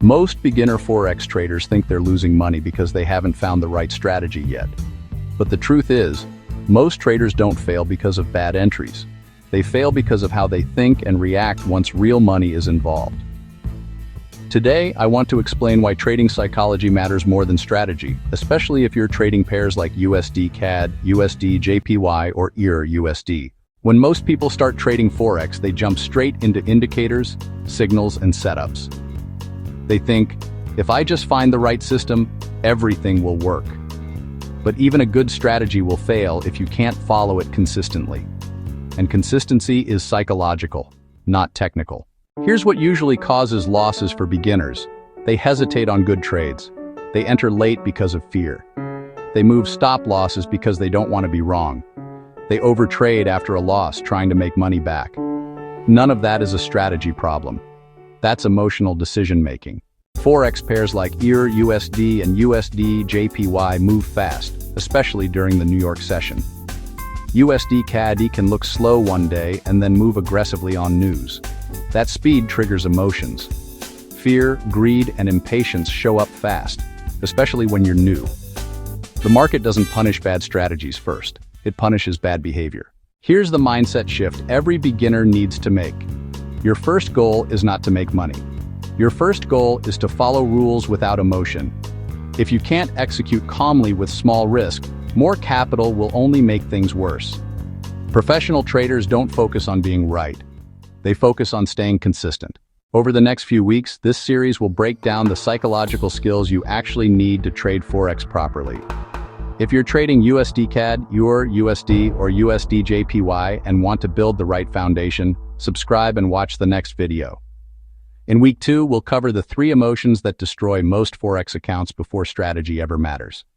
Most beginner Forex traders think they're losing money because they haven't found the right strategy yet. But the truth is, most traders don't fail because of bad entries. They fail because of how they think and react once real money is involved. Today, I want to explain why trading psychology matters more than strategy, especially if you're trading pairs like USD CAD, USD JPY, or EUR USD. When most people start trading Forex, they jump straight into indicators, signals, and setups. They think, if I just find the right system, everything will work. But even a good strategy will fail if you can't follow it consistently. And consistency is psychological, not technical. Here's what usually causes losses for beginners. They hesitate on good trades. They enter late because of fear. They move stop losses because they don't want to be wrong. They overtrade after a loss, trying to make money back. None of that is a strategy problem. That's emotional decision-making. Forex pairs like EUR USD and USD JPY move fast, especially during the New York session. USD CAD can look slow one day and then move aggressively on news. That speed triggers emotions. Fear, greed, and impatience show up fast, especially when you're new. The market doesn't punish bad strategies first. It punishes bad behavior. Here's the mindset shift every beginner needs to make. Your first goal is not to make money. Your first goal is to follow rules without emotion. If you can't execute calmly with small risk, more capital will only make things worse. Professional traders don't focus on being right. They focus on staying consistent. Over the next few weeks, this series will break down the psychological skills you actually need to trade Forex properly. If you're trading USD CAD, EUR USD, or USD JPY and want to build the right foundation, subscribe and watch the next video. In week 2, we'll cover the 3 emotions that destroy most Forex accounts before strategy ever matters.